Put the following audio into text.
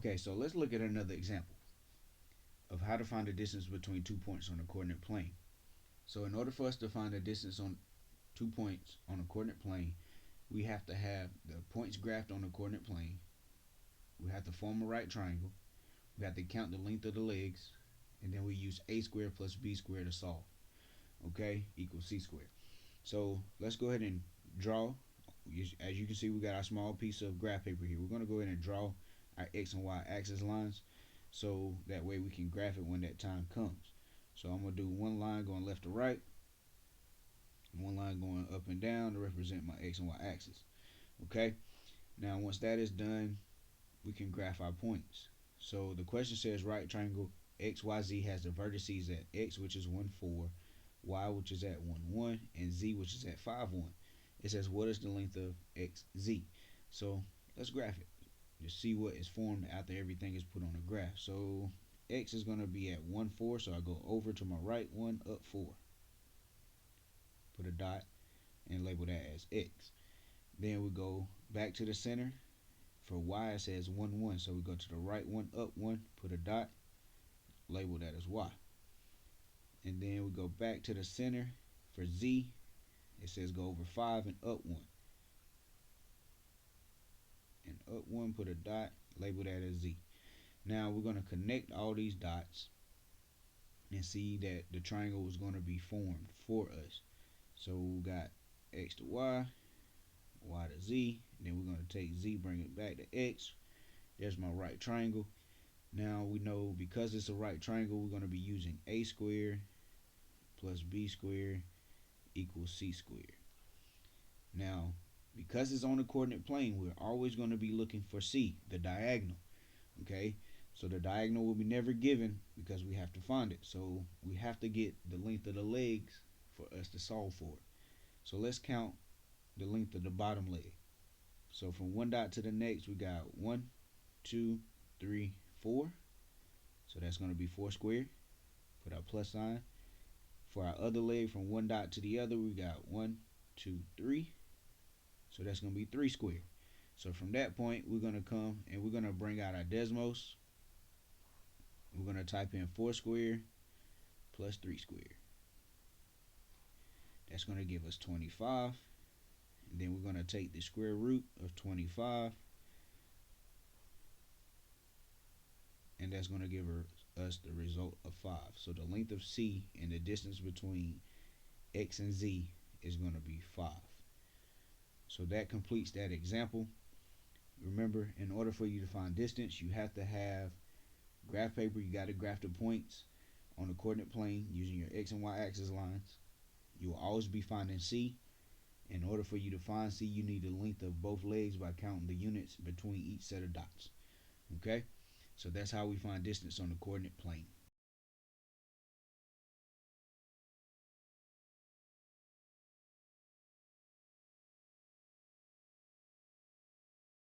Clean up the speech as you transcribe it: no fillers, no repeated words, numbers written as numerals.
Okay, so let's look at another example of how to find the distance between 2 points on a coordinate plane. So in order for us to find the distance on 2 points on a coordinate plane, we have to have the points graphed on the coordinate plane. We have to form a right triangle. We have to count the length of the legs, and then we use a squared plus b squared to solve. Okay, equals c squared. So let's go ahead and draw. As you can see, we got our small piece of graph paper here. We're going to go ahead and draw our x and y axis lines, so that way we can graph it when that time comes. So I'm going to do one line going left to right, and one line going up and down to represent my x and y axis. Okay, now once that is done, we can graph our points. So the question says right triangle XYZ has the vertices at x, which is 1, 4, y, which is at 1, 1, and z, which is at 5, 1. It says what is the length of XZ. So let's graph it. Just see what is formed after everything is put on the graph. So x is going to be at 1, 4, so I go over to my right 1, up 4. Put a dot and label that as x. Then we go back to the center. For y, it says 1, 1, so we go to the right 1, up 1, put a dot, label that as y. And then we go back to the center. For z, it says go over 5 and up 1. And up 1, put a dot, label that as z. Now we're going to connect all these dots and see that the triangle is going to be formed for us. So we got x to y, y to z, and then we're going to take z, bring it back to x. There's my right triangle. Now we know because it's a right triangle, we're going to be using a squared plus b squared equals c squared. Now, because it's on the coordinate plane, we're always going to be looking for c, the diagonal. Okay, so the diagonal will be never given because we have to find it. So we have to get the length of the legs for us to solve for it. So let's count the length of the bottom leg. So from one dot to the next, we got 1, 2, 3, 4. So that's going to be 4 squared. Put our plus sign. For our other leg, from one dot to the other, we got 1, 2, 3. So that's going to be 3 squared. So from that point, we're going to come and we're going to bring out our Desmos. We're going to type in 4 squared plus 3 squared. That's going to give us 25. And then we're going to take the square root of 25. And that's going to give us the result of 5. So the length of C and the distance between X and Z is going to be 5. So that completes that example. Remember, in order for you to find distance, you have to have graph paper. You got to graph the points on the coordinate plane using your X and Y axis lines. You will always be finding C. In order for you to find C, you need the length of both legs by counting the units between each set of dots. Okay? So that's how we find distance on the coordinate plane.